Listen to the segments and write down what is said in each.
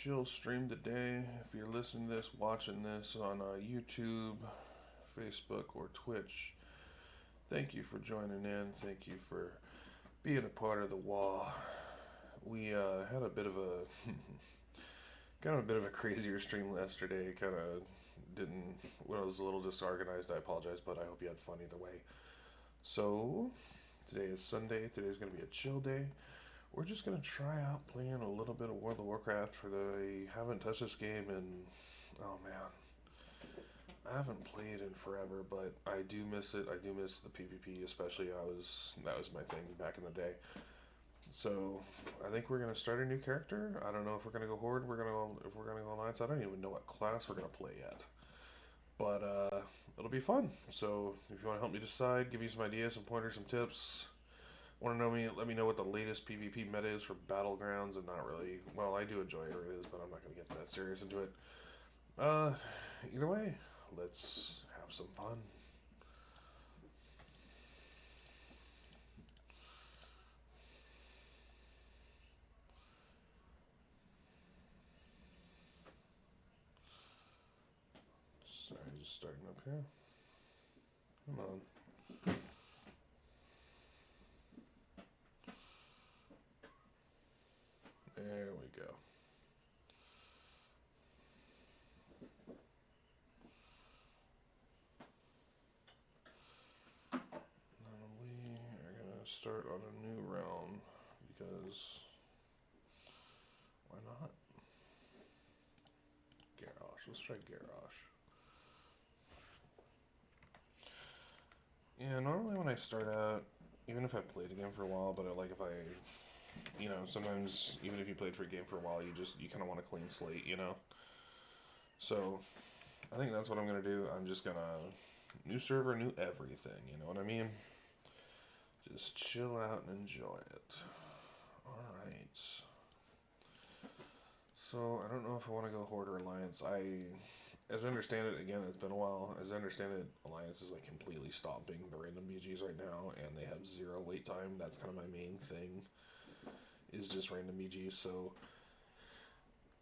chill stream today. If you're listening to this, watching this on YouTube, Facebook, or Twitch, thank you for joining in. Thank you for being a part of the wall. We had a bit of a kind of a bit of a crazier stream yesterday. Kind of didn't. When I was a little disorganized, I apologize, but I hope you had fun either way. So today is Sunday. Today's gonna be a chill day. We're just gonna try out playing a little bit of World of Warcraft. I haven't touched this game in, oh man, I haven't played in forever, but I do miss it. I do miss the PvP, especially. That was my thing back in the day. So I think we're gonna start a new character. I don't know if we're gonna go Horde. If we're gonna go Alliance. I don't even know what class we're gonna play yet. But it'll be fun. So if you want to help me decide, give me some ideas, some pointers, some tips. Want to know me? Let me know what the latest PvP meta is for Battlegrounds, and not really. Well, I do enjoy it, but I'm not going to get that serious into it. Either way, let's have some fun. Sorry, just starting up here. Come on. There we go. Now we are going to start on a new realm because why not? Garrosh. Let's try Garrosh. Yeah, normally when I start out, even if I've played a game for a while, but if I, sometimes even if you played for a game for a while, you kind of want a clean slate, So, I think that's what I'm gonna do. I'm just gonna new server, new everything. You know what I mean? Just chill out and enjoy it. All right. So I don't know if I want to go Horde or Alliance. As I understand it, again, it's been a while. As I understand it, Alliance is completely stopping the random BGs right now, and they have 0 wait time. That's kind of my main thing, is just random BGs. So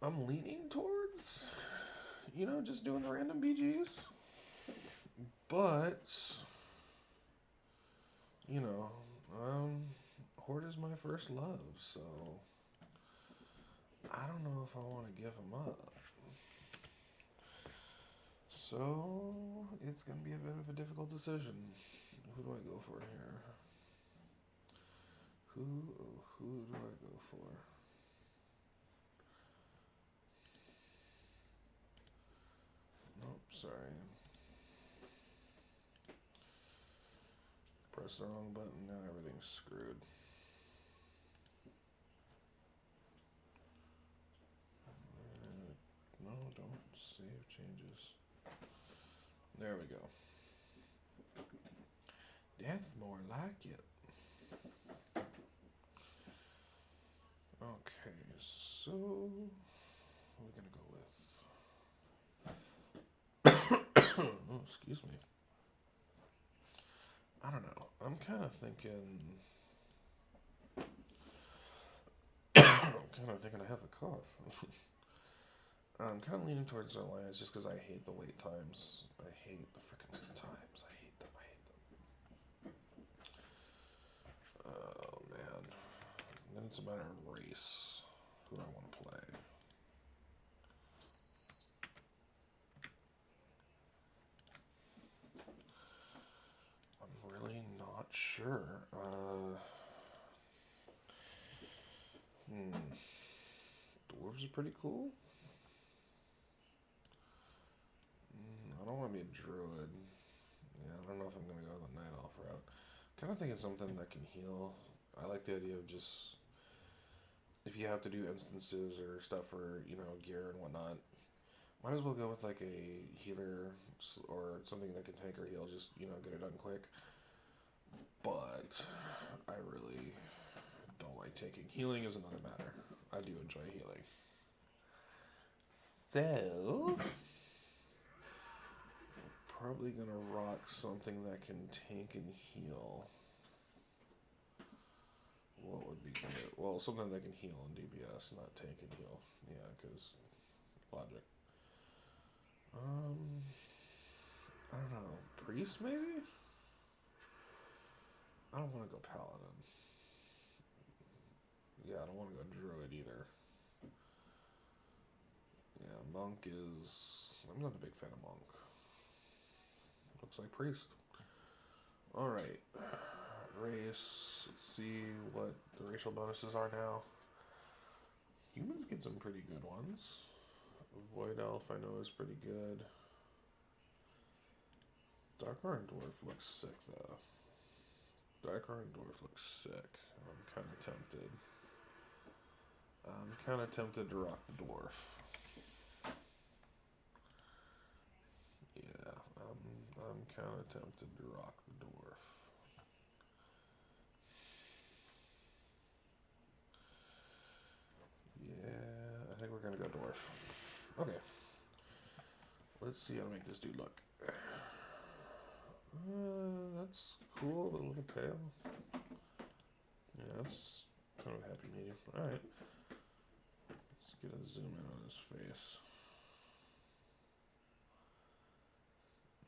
I'm leaning towards, just doing the random BGs. But, Horde is my first love, so I don't know if I want to give them up. So, it's going to be a bit of a difficult decision. Who do I go for here? Who do I go for? Nope, sorry. Press the wrong button, now everything's screwed. No, don't save changes. There we go. That's more like it. Okay, so we're gonna go with. Oh, excuse me. I don't know. I'm kind of thinking. I have a cough. I'm kind of leaning towards Alliance just because I hate the wait times. I hate the freaking wait times. I hate them. Oh, man. And then it's a matter of race. Who I want to play. I'm really not sure. Dwarves are pretty cool. I don't want to be a druid. Yeah, I don't know if I'm going to go the night elf route. Kind of thinking something that can heal. I like the idea of just, if you have to do instances or stuff for, gear and whatnot, might as well go with a healer or something that can tank or heal, just, get it done quick. But I really don't like taking. Healing is another matter. I do enjoy healing. So, probably gonna rock something that can tank and heal. What would be good? Well, something that can heal in DPS, not tank and heal. Yeah, because logic. I don't know. Priest, maybe? I don't want to go Paladin. Yeah, I don't want to go Druid either. Yeah, Monk is... I'm not a big fan of Monk. Looks like Priest. Alright. Race. Let's see what the racial bonuses are now. Humans get some pretty good ones. Void Elf I know is pretty good. Dark Iron Dwarf looks sick though. Dark Iron Dwarf looks sick. I'm kind of tempted. I'm kind of tempted to rock the Dwarf. Yeah, I'm kind of tempted to rock the Dwarf. Yeah, I think we're gonna go Dwarf. Okay. Let's see how to make this dude look. That's cool, a little pale. Yeah, that's kind of a happy medium. Alright. Let's get a zoom in on his face.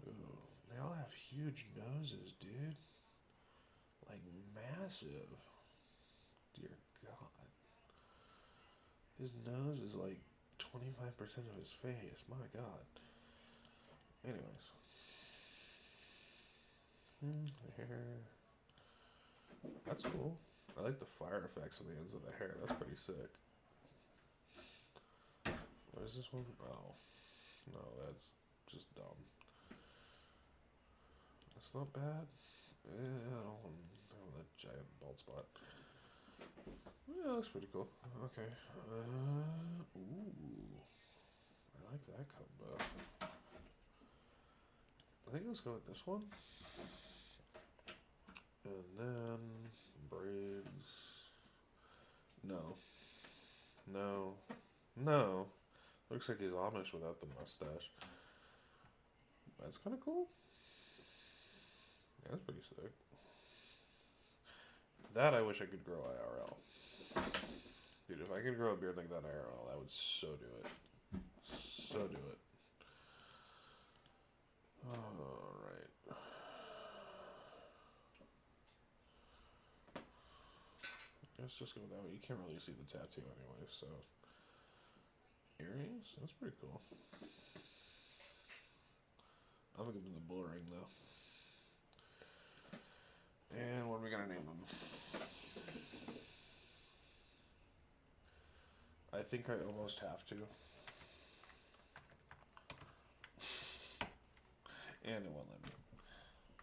Ooh, they all have huge noses, dude. Like, massive. Dear God. His nose is like 25% of his face. My God. Anyways. Hair. That's cool. I like the fire effects on the ends of the hair. That's pretty sick. What is this one? Oh. No, that's just dumb. That's not bad. Yeah, I don't want that giant bald spot. Yeah, that looks pretty cool. Okay. Ooh. I like that combo. I think let's go with this one. And then braids. No. No. No. Looks like he's Amish without the mustache. That's kind of cool. Yeah, that's pretty sick. That I wish I could grow IRL. Dude, if I could grow a beard like that IRL, I would so do it. So do it. Alright. Let's just go with that way. You can't really see the tattoo anyway, so. Earrings? That's pretty cool. I'm gonna give him the bull ring though. And what are we gonna name him? I think I almost have to. And it won't let me.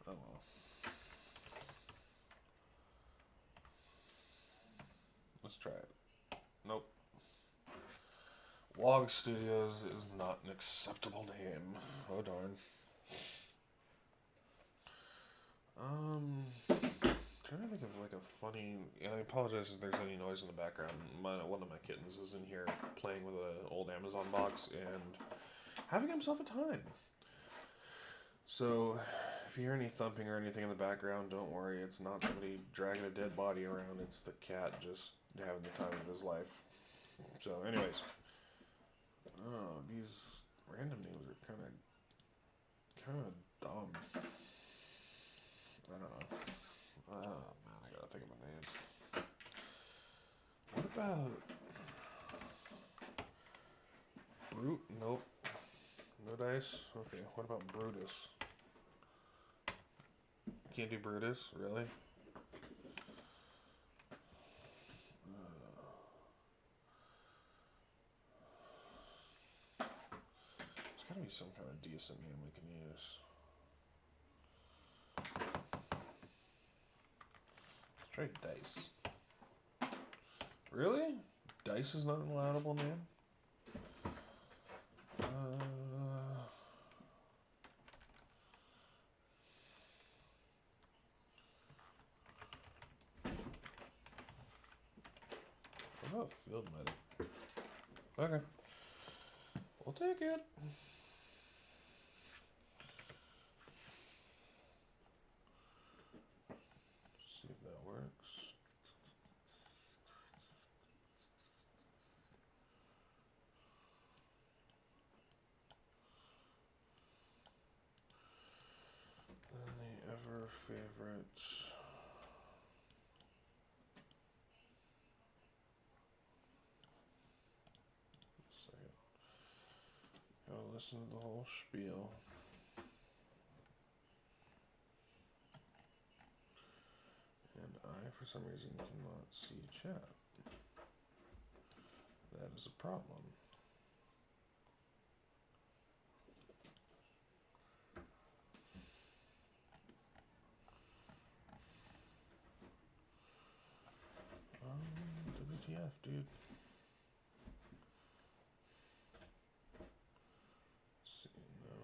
Oh well. Let's try it. Nope. Log Studios is not an acceptable name. Oh darn. Trying to think of like a funny, and I apologize if there's any noise in the background. One of my kittens is in here playing with an old Amazon box and having himself a time. So if you hear any thumping or anything in the background, don't worry. It's not somebody dragging a dead body around. It's the cat just having the time of his life. So anyways. Oh, these random names are kind of dumb. I don't know. Oh man, I gotta think of a name. What about Brute? Nope. No dice? Okay, what about Brutus? Can't do Brutus? Really? There's gotta be some kind of decent name we can use. Let's try Dice. Really? Dice is not an allowable name? What about Field Medic? Okay. We'll take it. See if that works. favorites. Second. Gotta listen to the whole spiel. And I, for some reason, cannot see chat. That is a problem. WTF, dude. Let's see, no.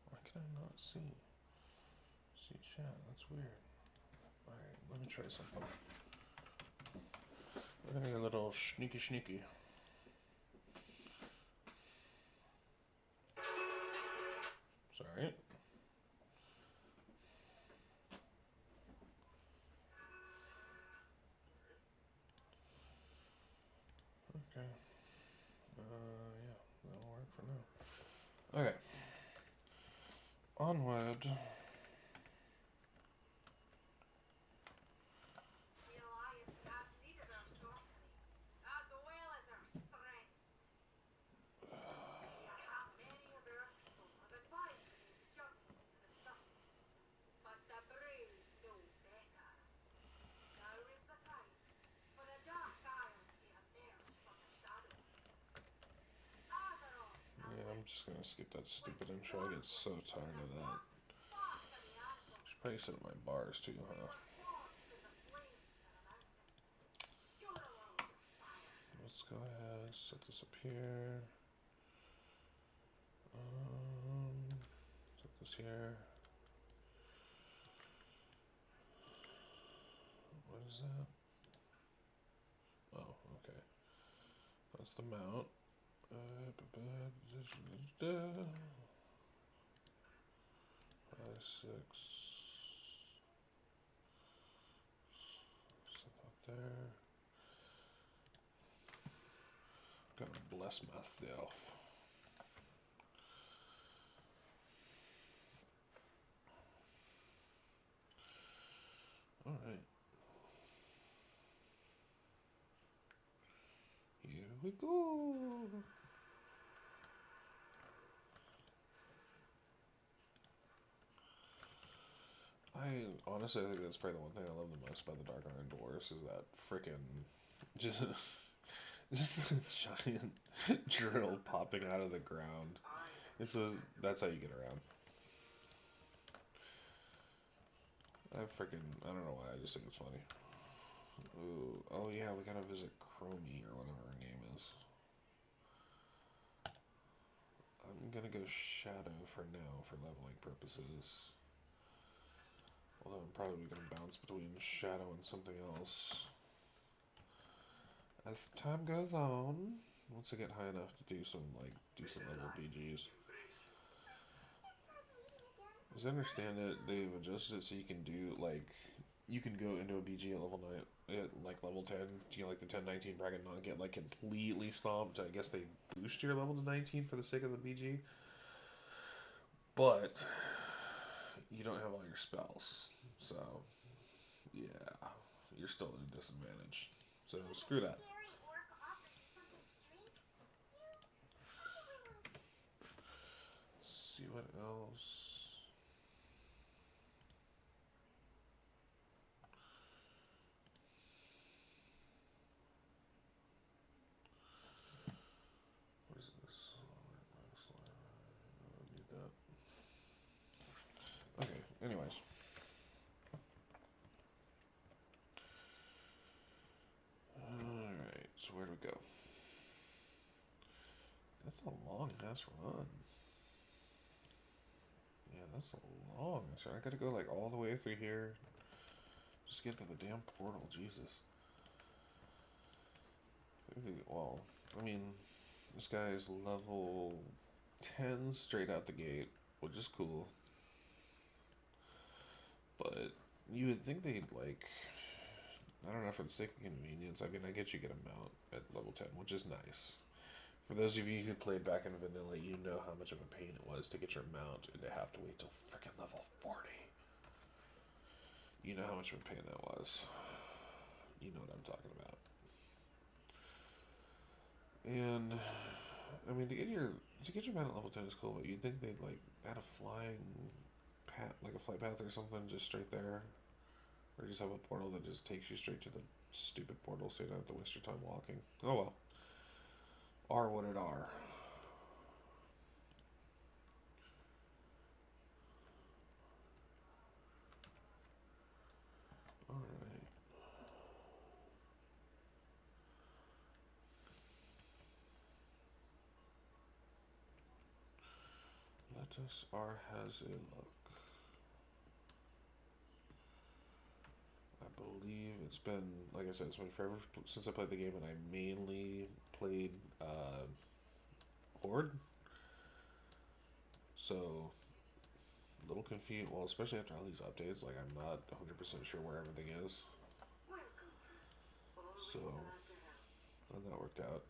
Why can I not see chat? That's weird. Alright, let me try something. We're gonna get a little sneaky. Sorry. Okay. Yeah, that'll work for now. Okay. Onward. I'm just gonna skip that stupid intro. I get so tired of that. Should probably set up my bars too, huh? Let's go ahead, set this up here. Set this here. What is that? Oh, okay. That's the mount. 5, 6. Set that there. Gotta bless myself. Alright. Here we go. Honestly, I think that's probably the one thing I love the most about the Dark Iron Dwarfs is that frickin' just a giant drill popping out of the ground. That's how you get around. I don't know why, I just think it's funny. Ooh, oh yeah, we gotta visit Chromie or whatever her name is. I'm gonna go Shadow for now for leveling purposes. Although I'm probably gonna bounce between Shadow and something else as time goes on. Once I get high enough to do some like decent level BGs. As I understand it, they've adjusted it so you can do like you can go into a BG at level 9, at like level 10, to get like the 10-19 bracket, not get like completely stomped. I guess they boost your level to 19 for the sake of the BG, but you don't have all your spells, so yeah, you're still at a disadvantage. So screw that. Let's see what else. Okay, anyways. Alright, so where do we go? That's a long ass run. Yeah, that's a long ass run. I gotta go like all the way through here. Just get to the damn portal, Jesus. Well, I mean, this guy is level 10 straight out the gate, which is cool. But you would think they'd like, I don't know, for the sake of convenience, I mean, I get you get a mount at level 10, which is nice. For those of you who played back in vanilla, you know how much of a pain it was to get your mount and to have to wait till freaking level 40. You know how much of a pain that was. You know what I'm talking about. And I mean, to get your mount at level 10 is cool, but you'd think they'd like add a flying path, like a flight path or something, just straight there, or just have a portal that just takes you straight to the stupid portal, so you don't have to waste your time walking. Oh well. Are what it are. Alright. Let us has a look. I believe it's been, like I said, it's been forever since I played the game, and I mainly played Horde. So, a little confused. Well, especially after all these updates, like I'm not 100% sure where everything is. So, glad that worked out.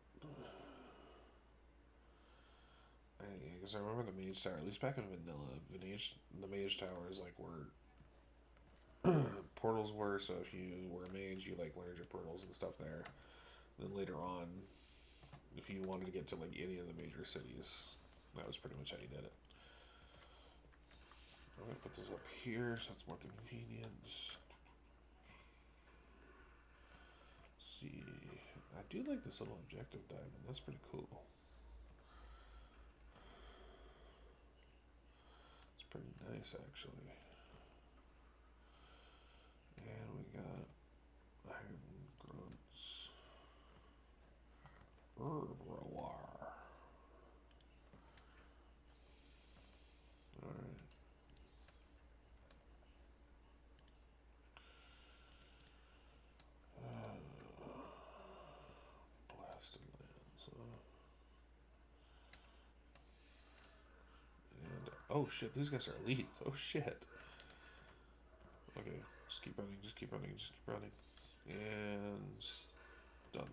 Because I remember the Mage Tower, at least back in vanilla, the Mage Tower is like where portals were, so if you were a mage, you like learned your portals and stuff there. Then later on, if you wanted to get to like any of the major cities, that was pretty much how you did it. I'm gonna put this up here so it's more convenient. Let's see, I do like this little objective diamond. That's pretty cool. It's pretty nice actually. And we got Iron Grunts. Reservoir. Alright. Blasted lands. And, oh shit, these guys are elites. Oh shit. Okay, just keep running, just keep running, just keep running. And stunned.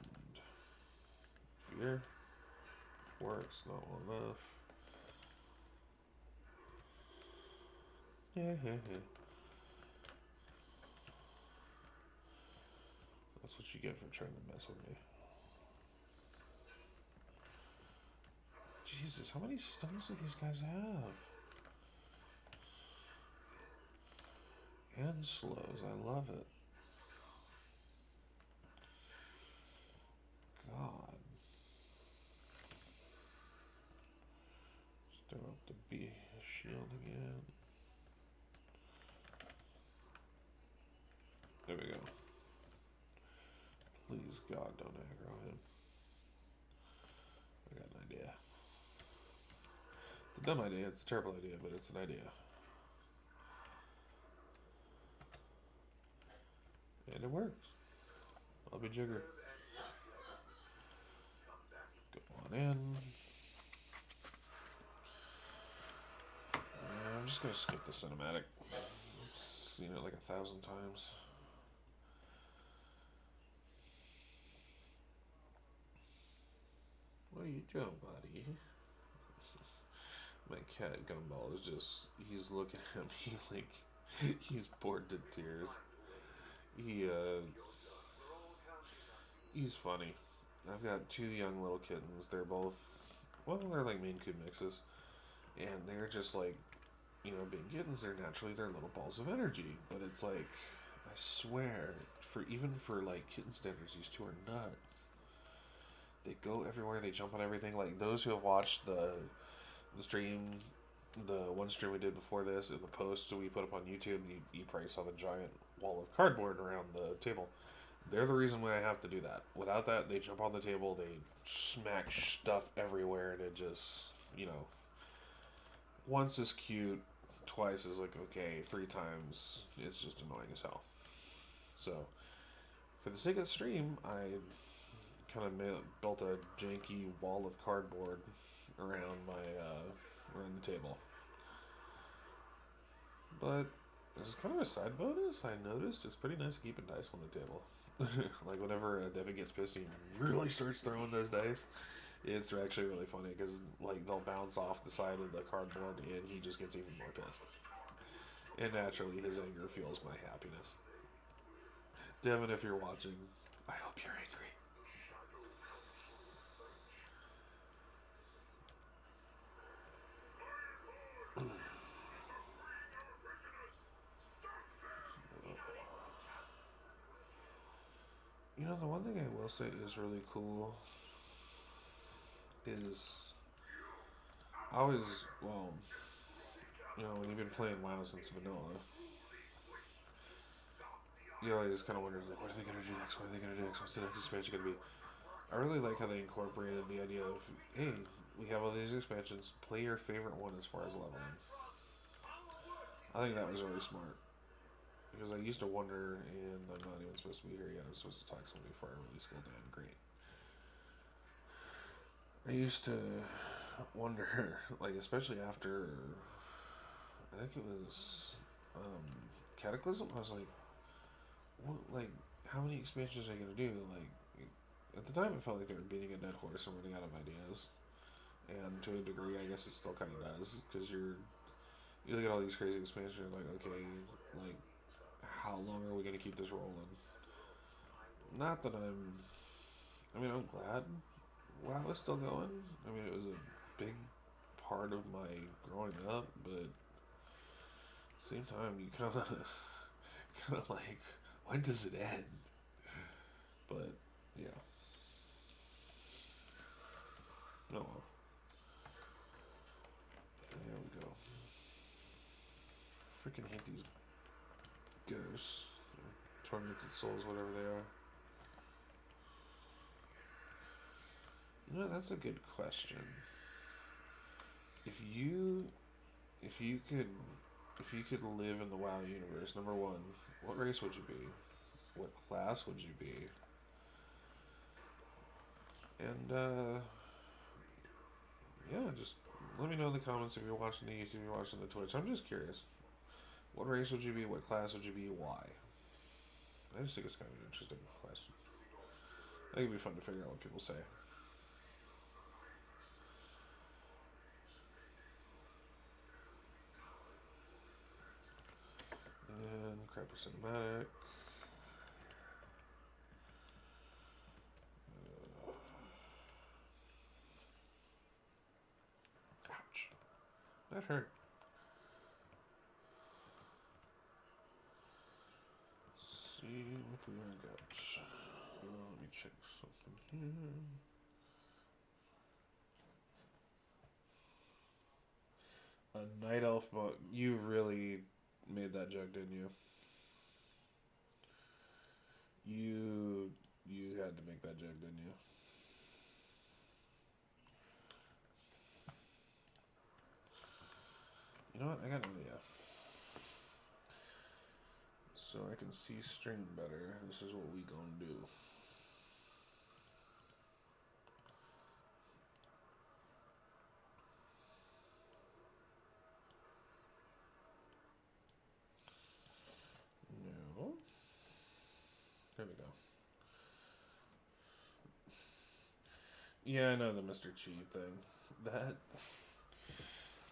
Fear. Works, not well enough. Yeah. That's what you get for trying to mess with me. Jesus, how many stuns do these guys have? And slows, I love it. God. Start up the B shield again. There we go. Please, God, don't aggro him. I got an idea. It's a dumb idea, it's a terrible idea, but it's an idea. And it works. I'll be jiggered. Go on in. And I'm just gonna skip the cinematic. I've seen it like 1,000 times. What are you doing, buddy? My cat Gumball is just, he's looking at me like he's bored to tears. He's funny. I've got two young little kittens. They're both, well, they're like Maine Coon mixes. And they're just like, you know, being kittens, they're little balls of energy. But it's like, I swear, even for like kitten standards, these two are nuts. They go everywhere, they jump on everything. Like those who have watched the stream, the one stream we did before this, in the post we put up on YouTube, you probably saw the giant wall of cardboard around the table. They're the reason why I have to do that. Without that, they jump on the table, they smack stuff everywhere, and it just, you know, once is cute, twice is like, okay, 3 times, it's just annoying as hell. So, for the sake of the stream, I kind of built a janky wall of cardboard around around the table. But as kind of a side bonus, I noticed it's pretty nice keeping dice on the table. Like whenever Devin gets pissed, he really starts throwing those dice. It's actually really funny because like they'll bounce off the side of the cardboard and he just gets even more pissed. And naturally, his anger fuels my happiness. Devin, if you're watching, I hope you're angry. You know, the one thing I will say is really cool is I always, well, you know, when you've been playing WoW since vanilla, you always kind of wonder, like, what are they going to do next? What are they going to do next? What's the next expansion going to be? I really like how they incorporated the idea of, hey, we have all these expansions, play your favorite one as far as leveling. I think that was really smart. Because I used to wonder, and I'm not even supposed to be here yet, I'm supposed to talk to somebody before I really school down. Great. I used to wonder, like, especially after, I think it was Cataclysm, I was like, what, like, how many expansions are you going to do? Like, at the time it felt like they were beating a dead horse and running out of ideas. And to a degree, I guess it still kind of does, because you look at all these crazy expansions, you're like, okay, like, how long are we going to keep this rolling? Not that I mean, I'm glad WoW is still going. I mean, it was a big part of my growing up, but at the same time, you kind of, kind of like, when does it end? But, yeah. Oh well. There we go. Freaking hate these ghosts. Tormented souls, whatever they are. You know, that's a good question. If you could live in the WoW universe, number one, what race would you be? What class would you be? And yeah, just let me know in the comments if you're watching the YouTube, if you're watching the Twitch. I'm just curious. What race would you be? What class would you be? Why? I just think it's kind of an interesting question. I think it'd be fun to figure out what people say. And Crypto Cinematic. Ouch. That hurt. Let's see what we got. Let me check something here. A night elf mode. You really made that joke, didn't you? You had to make that joke, didn't you? You know what? I got an idea. So I can see stream better. This is what we gonna do. No. There we go. Yeah, I know the Mr. Cheat thing. That...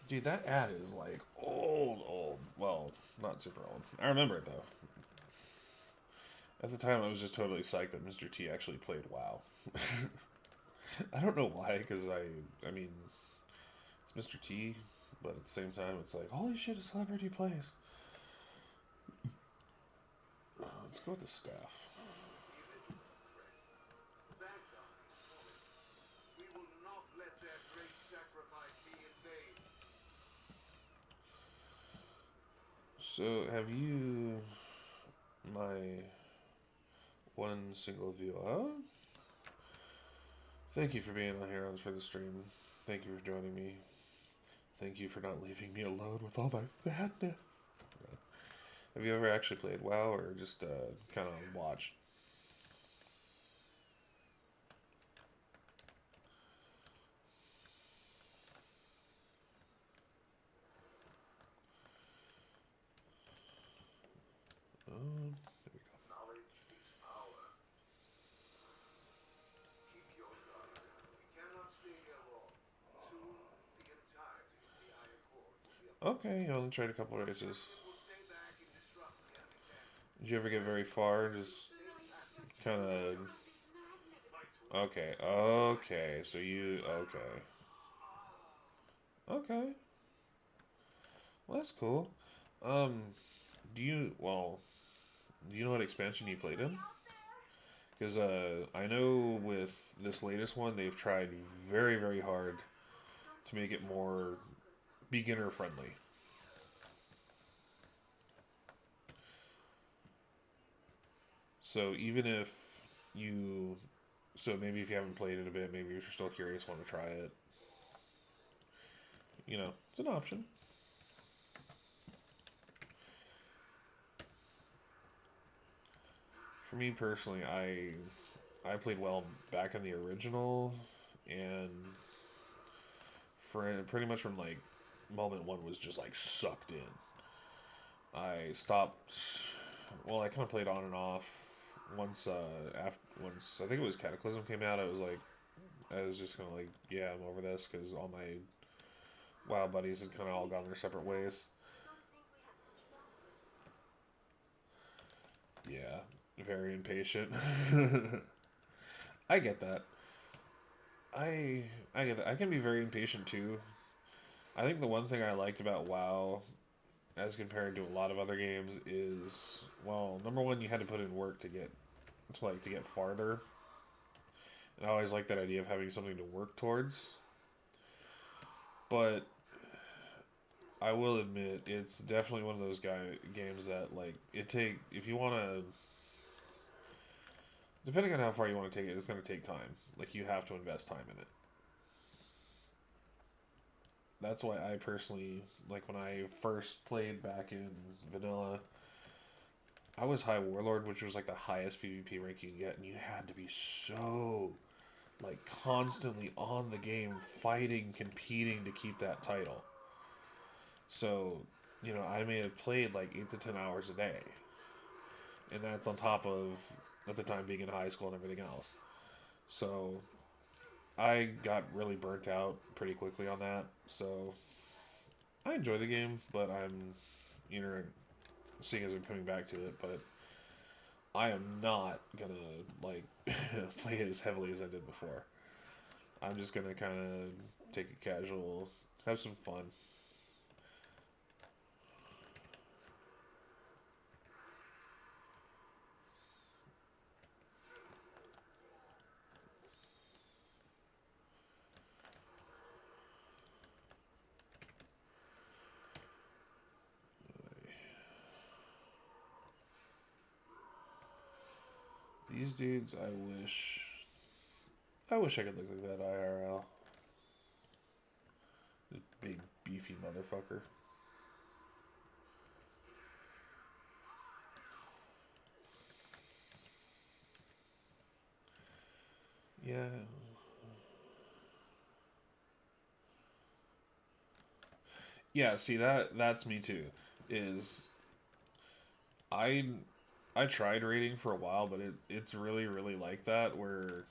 Dude, that ad is like old. Well, not super old. I remember it though. At the time, I was just totally psyched that Mr. T actually played WoW. I don't know why, because I mean, it's Mr. T, but at the same time, it's like, holy shit, a celebrity plays. Let's go with the staff. So, have you, my one single viewer? Thank you for being on here for the stream. Thank you for joining me. Thank you for not leaving me alone with all my fatness. Have you ever actually played WoW or just kind of watched? There we go. Knowledge is power. Keep your guard. We cannot stay Okay, you only tried a couple races. Did you ever get very far? Just kind of. Okay, okay. So you. Okay. Okay. Well, that's cool. Um, do you. Well, do you know what expansion you played in? Because I know with this latest one, they've tried very, very hard to make it more beginner friendly. So even if you, so maybe if you haven't played it a bit, maybe if you're still curious, want to try it, it's an option. For me personally, I played well back in the original, and for pretty much from like moment one was just like sucked in. I stopped. Well, I kind of played on and off. Once I think it was Cataclysm came out, I was just kind of like, yeah, I'm over this because all my WoW buddies had kind of all gone their separate ways. Yeah, very impatient. I get that. I get that. I can be very impatient too. I think the one thing I liked about WoW as compared to a lot of other games is, well, number one, you had to put in work to get farther. And I always like that idea of having something to work towards. But I will admit it's definitely one of those games that like if you want to, depending on how far you want to take it, it's going to take time. Like you have to invest time in it. That's why I personally like when I first played back in vanilla. I was High Warlord, which was like the highest PvP rank you can get, and you had to be so like constantly on the game, fighting, competing to keep that title. So, I may have played like 8 to 10 hours a day, and that's on top of at the time being in high school and everything else. So, I got really burnt out pretty quickly on that. So, I enjoy the game, but I'm, seeing as I'm coming back to it, but I am not gonna like play it as heavily as I did before. I'm just gonna kind of take it casual, have some fun. These dudes, I wish I could look like that IRL. This big beefy motherfucker. Yeah. Yeah, see that's me too. Is I I tried raiding for a while, but it's really really like that where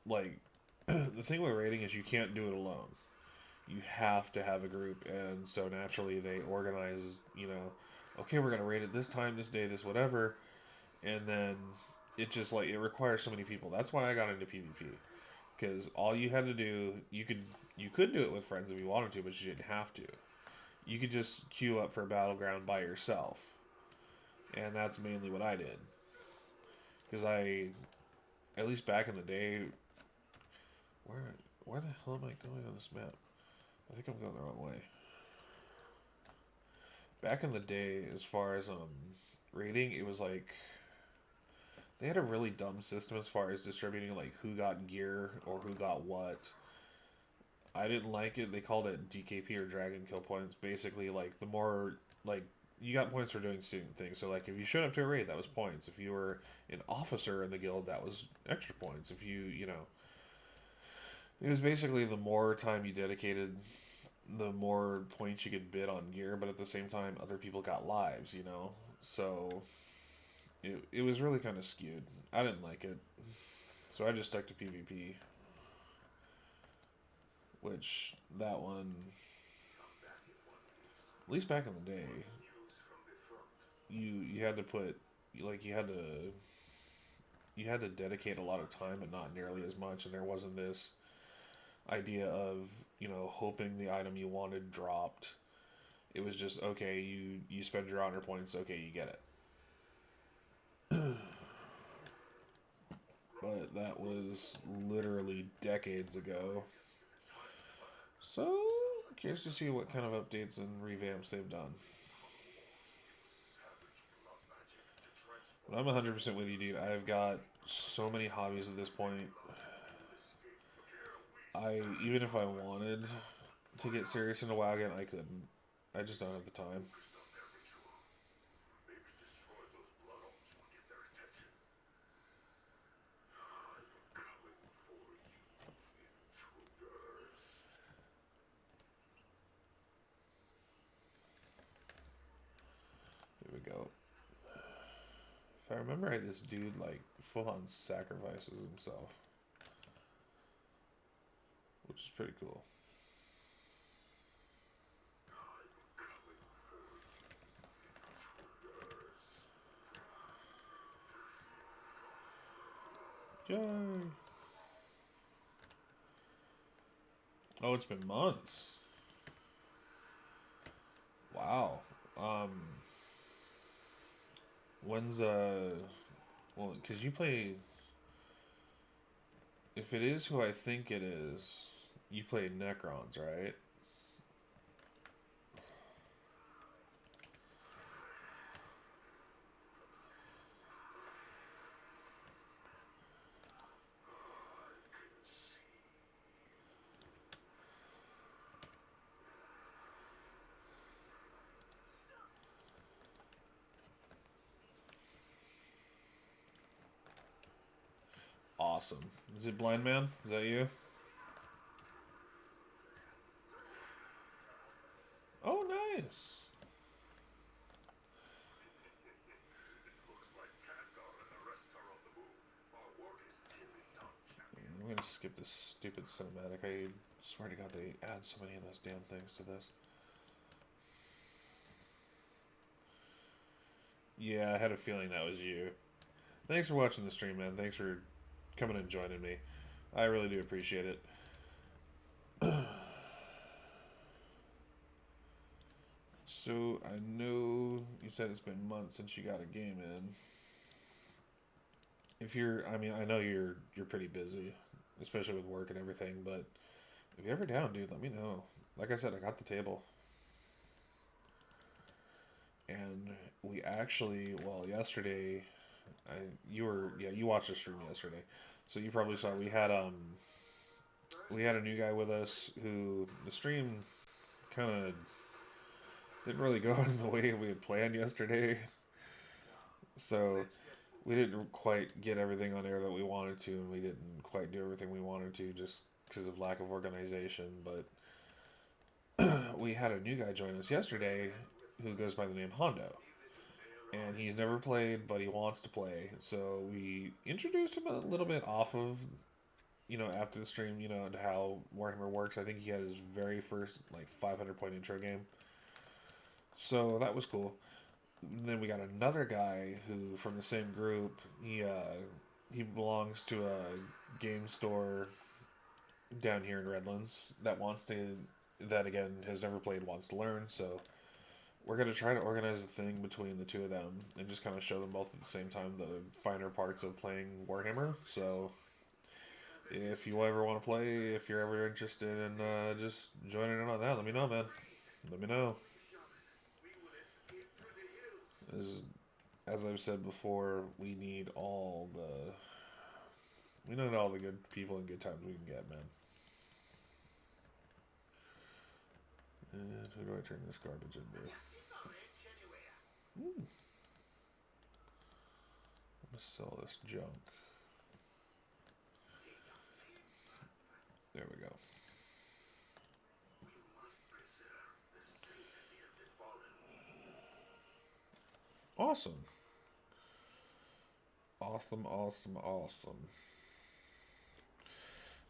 like the thing with raiding is you can't do it alone. You have to have a group, and so naturally they organize, okay, we're gonna raid it this time, this day, this whatever, and then it just like it requires so many people. That's why I got into PvP because all you had to do, you could do it with friends if you wanted to, but you didn't have to. You could just queue up for a battleground by yourself, and that's mainly what I did. Because at least back in the day, where where the hell am I going on this map? I think I'm going the wrong way. Back in the day, as far as rating, it was like they had a really dumb system as far as distributing like who got gear or who got what. I didn't like it. They called it DKP or Dragon Kill points. Basically, like the more like you got points for doing certain things. So like if you showed up to a raid, that was points. If you were an officer in the guild, that was extra points. If it was basically the more time you dedicated, the more points you could bid on gear. But at the same time, other people got lives. So it was really kind of skewed. I didn't like it, so I just stuck to PvP. Which that one least back in the day, you had to put like you had to dedicate a lot of time, but not nearly as much, and there wasn't this idea of hoping the item you wanted dropped. It was just okay. You spend your honor points. Okay, you get it. But that was literally decades ago. So curious to see what kind of updates and revamps they've done. But I'm 100% with you, dude. I've got so many hobbies at this point. Even if I wanted to get serious into WoW again, I couldn't. I just don't have the time. Here we go. If I remember right, this dude like full on sacrifices himself, which is pretty cool. Yay! Oh, it's been months. Wow. When's well, cause you play. If it is who I think it is, you played Necrons, right? Awesome. Is it Blind Man? Is that you? Oh, nice. I'm gonna skip this stupid cinematic. I swear to God, they add so many of those damn things to this. Yeah, I had a feeling that was you. Thanks for watching the stream, man. Thanks for coming and joining me. I really do appreciate it. So, I know you said it's been months since you got a game in. If you're, I mean, I know you're pretty busy, especially with work and everything, but if you're ever down, dude, let me know. Like I said, I got the table. And we actually, well, yesterday, you watched the stream yesterday, so you probably saw we had a new guy with us who the stream kind of didn't really go the way we had planned yesterday. So we didn't quite get everything on air that we wanted to, and we didn't quite do everything we wanted to just because of lack of organization. But we had a new guy join us yesterday who goes by the name Hondo. And he's never played, but he wants to play. So we introduced him a little bit off of, after the stream, and how Warhammer works. I think he had his very first, 500-point intro game. So that was cool. And then we got another guy who, from the same group, he belongs to a game store down here in Redlands that again, has never played, wants to learn. So we're going to try to organize a thing between the two of them and just kind of show them both at the same time the finer parts of playing Warhammer. So if you ever want to play, if you're ever interested in just joining in on that, let me know, man. Let me know. As I've said before, we need all the good people and good times we can get, man. And who do I turn this garbage into? I'm gonna sell this junk. There we go. Awesome. Awesome, awesome, awesome.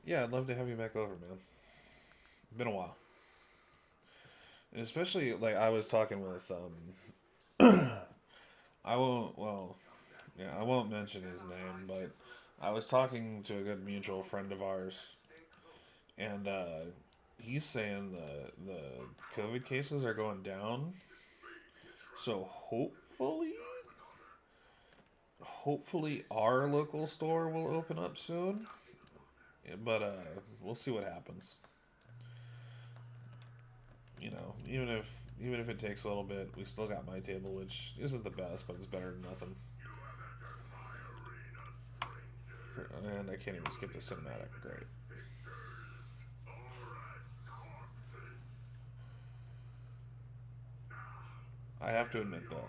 Yeah, I'd love to have you back over, man. Been a while. And especially like I was talking with I won't well yeah I won't mention his name, but I was talking to a good mutual friend of ours, and he's saying the COVID cases are going down. So hopefully our local store will open up soon. But we'll see what happens. You know, even if it takes a little bit, we still got my table, which isn't the best, but it's better than nothing. And I can't even skip the cinematic. Great. I have to admit though,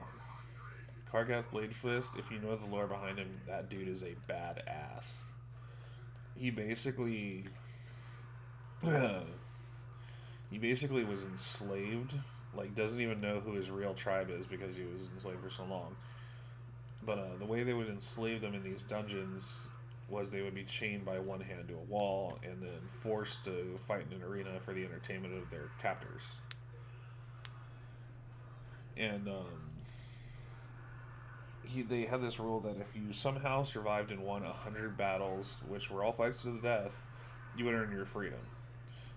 Kargath Blade Fist, if you know the lore behind him, that dude is a badass. He basically he basically was enslaved, like doesn't even know who his real tribe is because he was enslaved for so long. But the way they would enslave them in these dungeons was they would be chained by one hand to a wall and then forced to fight in an arena for the entertainment of their captors. And they had this rule that if you somehow survived and won 100 battles, which were all fights to the death, you would earn your freedom.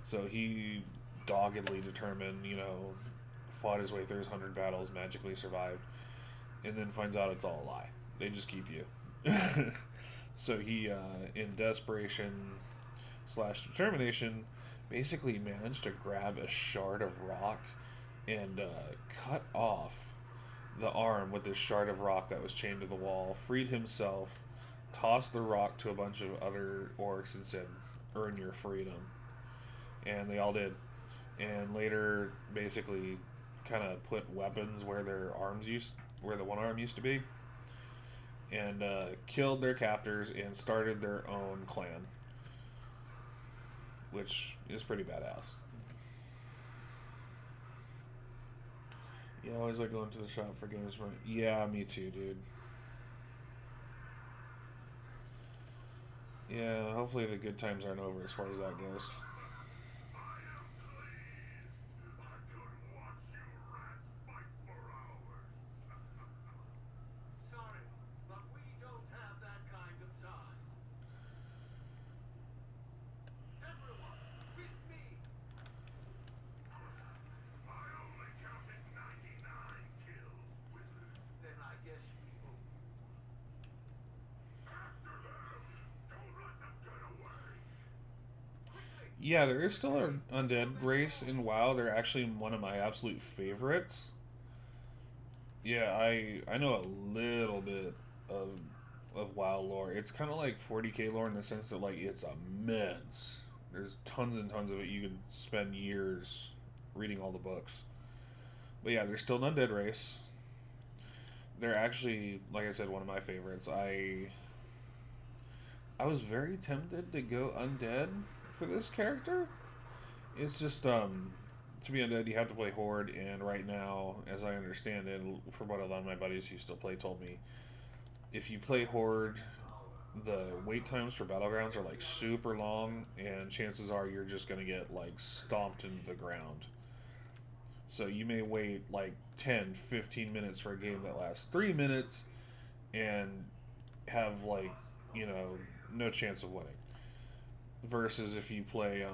So he doggedly determined, fought his way through his 100 battles, magically survived, and then finds out it's all a lie. They just keep you. So he, in desperation / determination, basically managed to grab a shard of rock and cut off the arm with this shard of rock that was chained to the wall, freed himself, tossed the rock to a bunch of other orcs and said, "Earn your freedom." And they all did. And later, basically, kind of put weapons where where the one arm used to be, and killed their captors and started their own clan, which is pretty badass. Yeah, I always like going to the shop for games. Yeah, me too, dude. Yeah, hopefully the good times aren't over as far as that goes. Yeah, there is still an undead race in WoW. They're actually one of my absolute favorites. Yeah, I know a little bit of WoW lore. It's kind of like 40k lore in the sense that like it's immense. There's tons and tons of it. You could spend years reading all the books. But yeah, there's still an undead race. They're actually, like I said, one of my favorites. I was very tempted to go undead for this character. It's just to be undead you have to play horde, and right now, as I understand it, from what a lot of my buddies who still play told me, if you play horde, the wait times for battlegrounds are like super long, and chances are you're just gonna get like stomped into the ground. So you may wait like 10, 15 minutes for a game that lasts 3 minutes and have like, you know, no chance of winning. Versus if you play,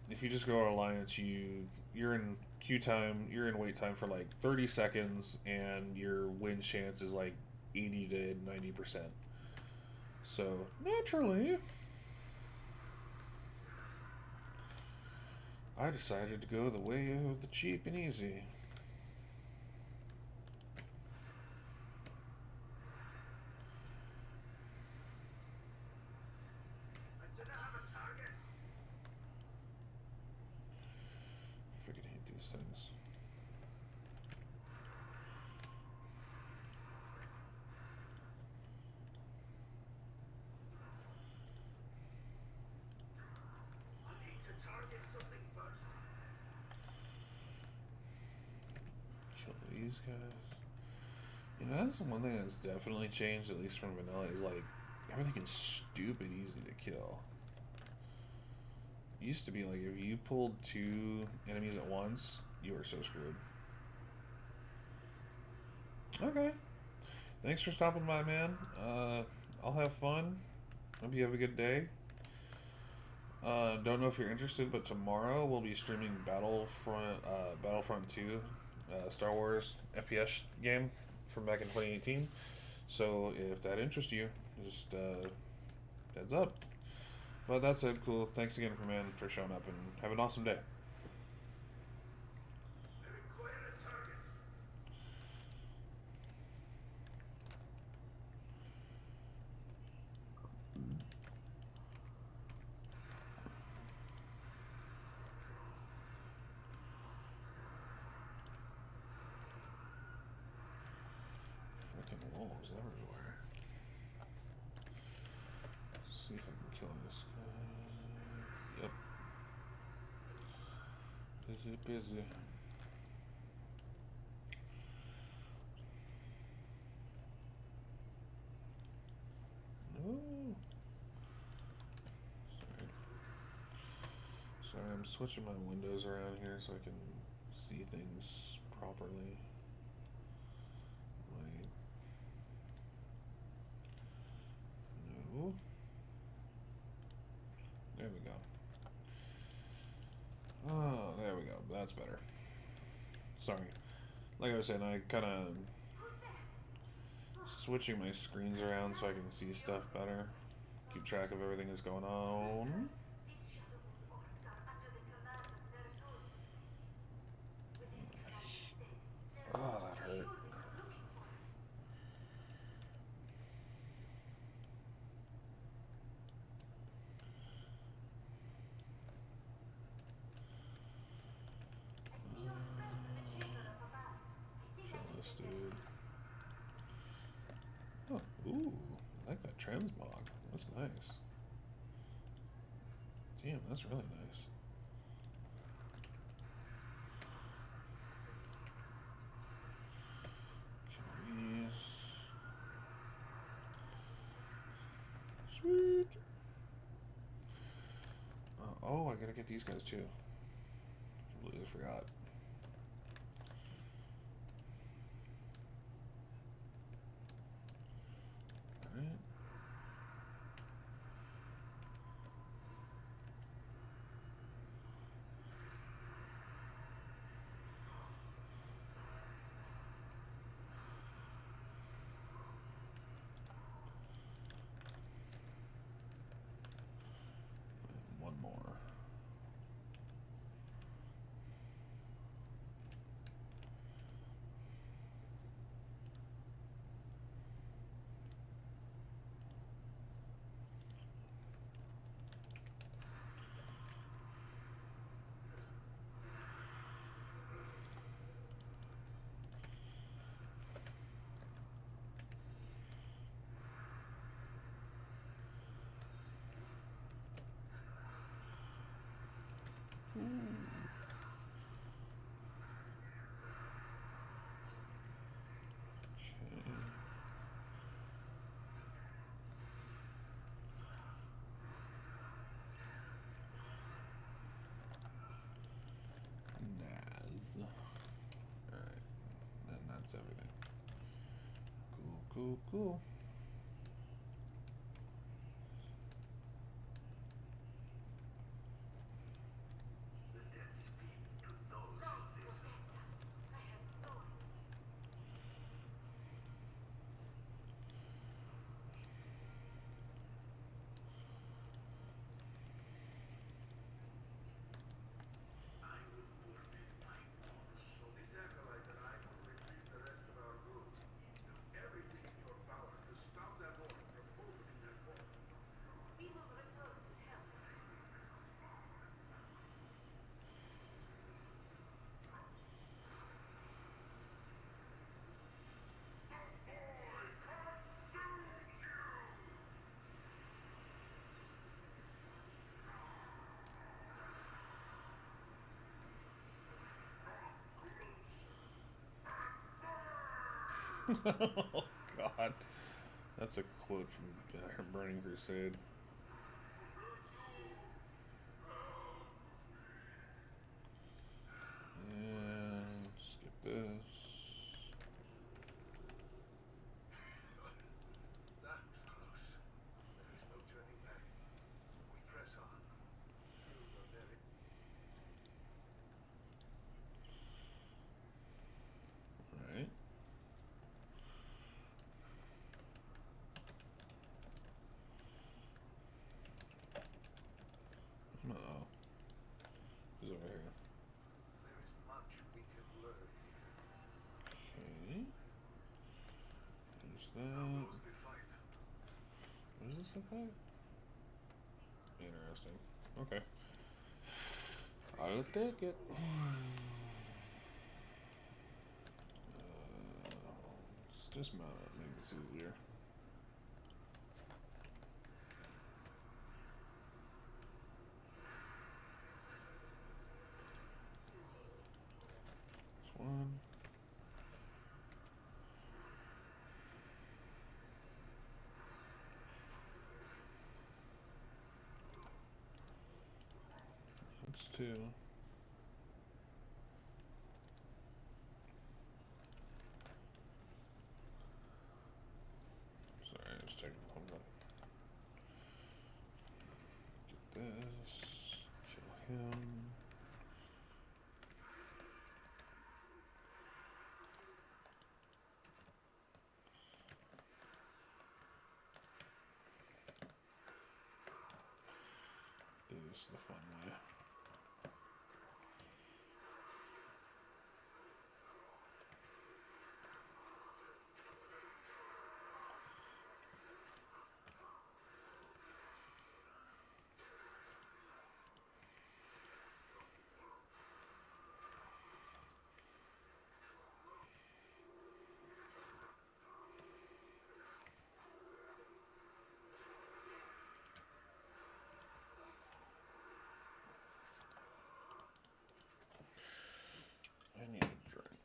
if you just go Alliance, you're in queue time, you're in wait time for like 30 seconds, and your win chance is like 80 to 90%. So naturally, I decided to go the way of the cheap and easy. Freaking hate these things. Kill these guys. You know, that's the one thing that's definitely changed, at least from vanilla, is like everything is stupid easy to kill. It used to be like if you pulled two enemies at once, you are so screwed. Okay. Thanks for stopping by, man. I'll have fun. Hope you have a good day. Don't know if you're interested, but tomorrow we'll be streaming Battlefront 2, Star Wars FPS game from back in 2018. So if that interests you, just heads up. But that's it. Cool. Thanks again for showing up, and have an awesome day. Freaking wolves everywhere. Let's see if I can kill this guy. Yep. Busy. No. Sorry, I'm switching my windows around here so I can see things properly. Wait. No. There we go. Oh, there we go. That's better. Sorry. Like I was saying, I kind of switching my screens around so I can see stuff better. Keep track of everything that's going on. Oh, that hurt. Kill this dude. Oh, ooh, I like that transmog. That's nice. Damn, that's really nice. Sweet. Oh, I gotta get these guys too. Completely forgot. Alright. One more. Alright, then that's everything. Cool. Oh God, that's a quote from Burning Crusade. Yeah. effect? Interesting. Okay. I'll take it. Let's dismount it, make this easier. This one. That's two. Sorry, I was taking a moment. Get this. Kill him. Do this the fun way. I need a drink.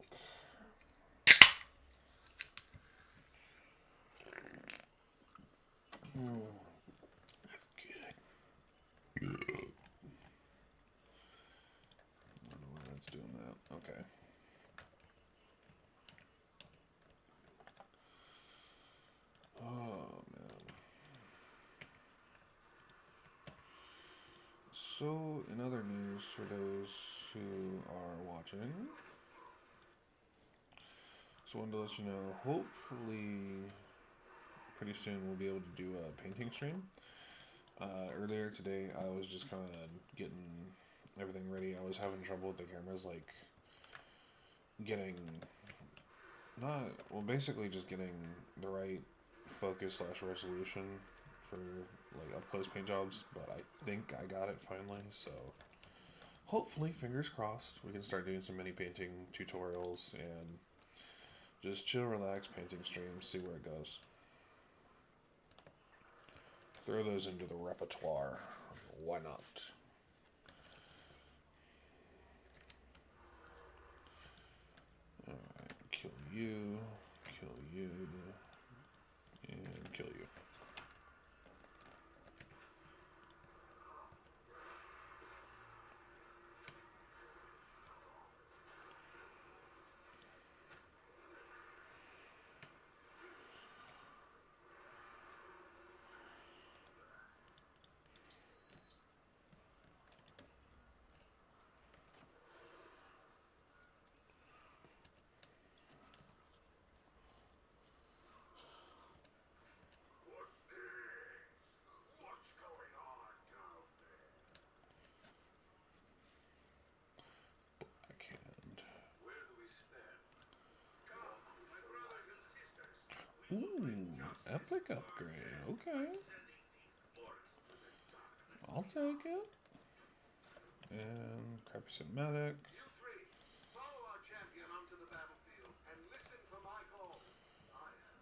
That's good. I don't know why that's doing that. Okay. Oh, man. So, in other news, for those who are watching, just wanted to let you know, hopefully, pretty soon we'll be able to do a painting stream. Earlier today, I was just kind of getting everything ready. I was having trouble with the cameras, like, getting, basically just getting the right focus / resolution for, like, up-close paint jobs, but I think I got it finally, so hopefully, fingers crossed, we can start doing some mini painting tutorials and just chill, relax, painting streams, see where it goes. Throw those into the repertoire. Why not? Alright, kill you, and kill you. Ooh, epic upgrade. Okay. I'll take it. And crappy cinematic.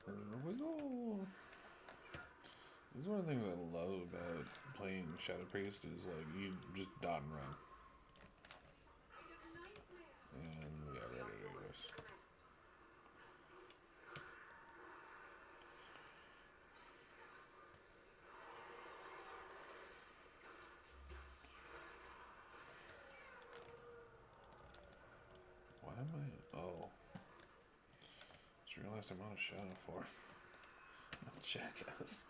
Here we go. This is one of the things I love about playing Shadow Priest is like you just dot and run. And we are ready to do this. Why am I? Oh. Just realized I'm out of shadow for. Jackass.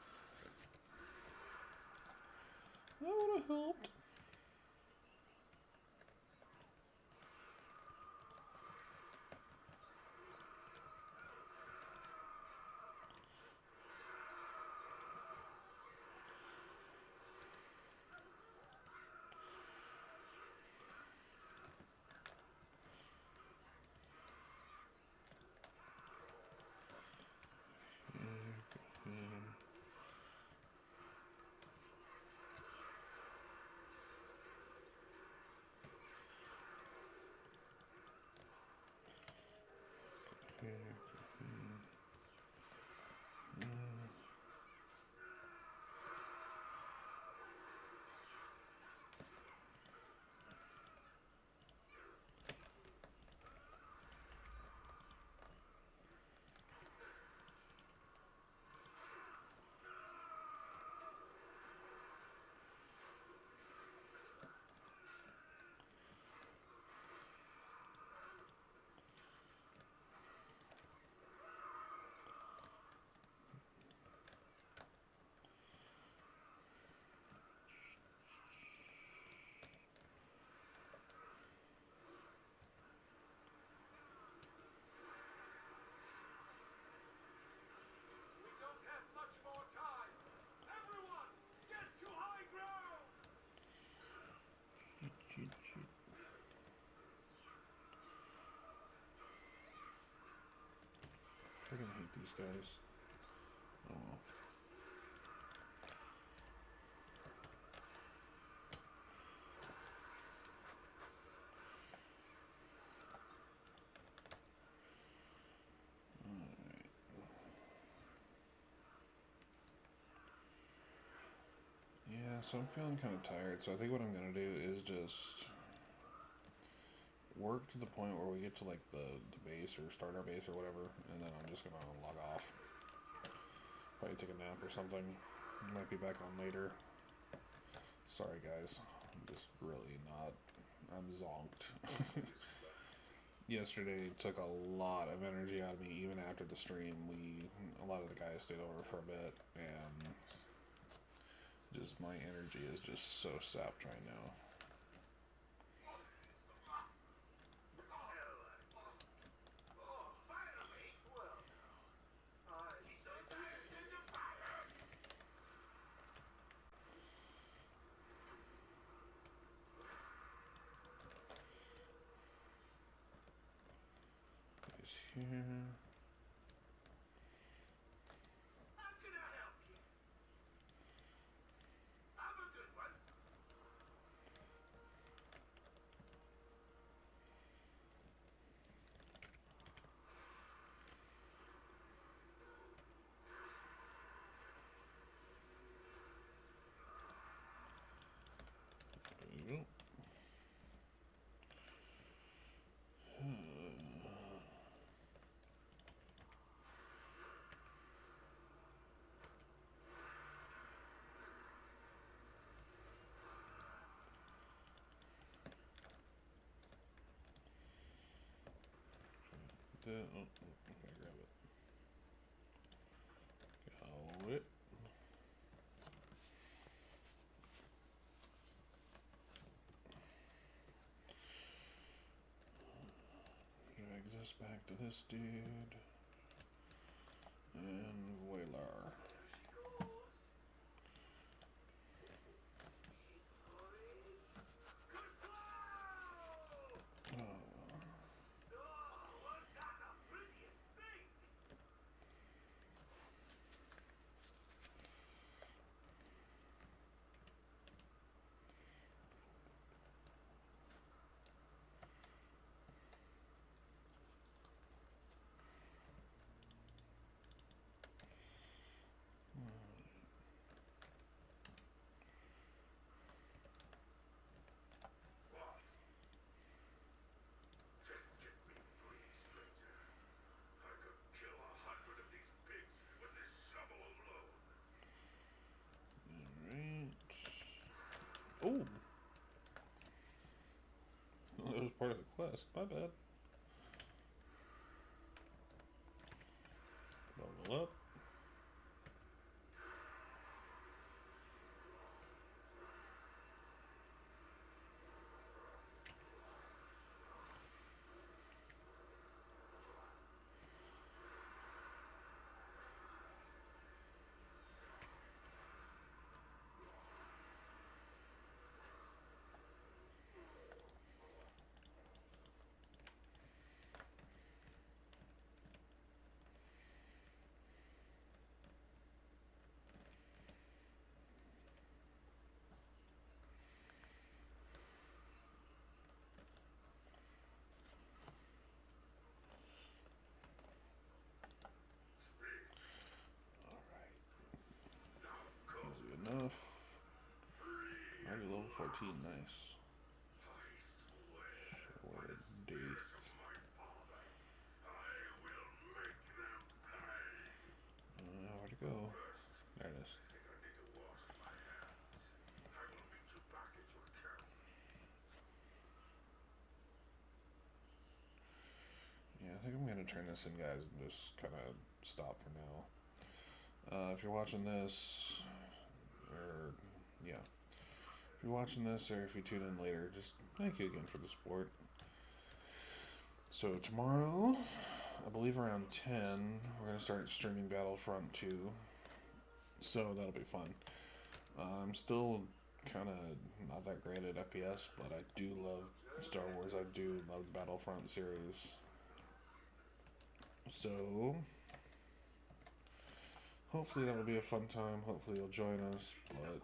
That would have helped. Cheat, cheat. I freaking hate these guys. Oh well. Yeah, so I'm feeling kind of tired, so I think what I'm going to do is just work to the point where we get to like the base or start our base or whatever, and then I'm just going to log off. Probably take a nap or something. Might be back on later. Sorry guys, I'm just really not, I'm zonked. Yesterday took a lot of energy out of me. Even after the stream, a lot of the guys stayed over for a bit, and just my energy is just so sapped right now. Guys here. There you go. Oh, I'm gonna grab it. Got it. Drag this back to this dude. And voila. Oh! Well, that was part of the quest. My bad. Level up. Enough. Already level 14, nice. Short death. Where'd it go? There it is. Yeah, I think I'm gonna turn this in, guys, and just kind of stop for now. If you're watching this, or yeah, if you're watching this, or if you tune in later, just thank you again for the support. So tomorrow, I believe around 10, we're gonna start streaming Battlefront 2. So that'll be fun. I'm still kind of not that great at FPS, but I do love Star Wars. I do love the Battlefront series. So, hopefully that'll be a fun time. Hopefully you'll join us. But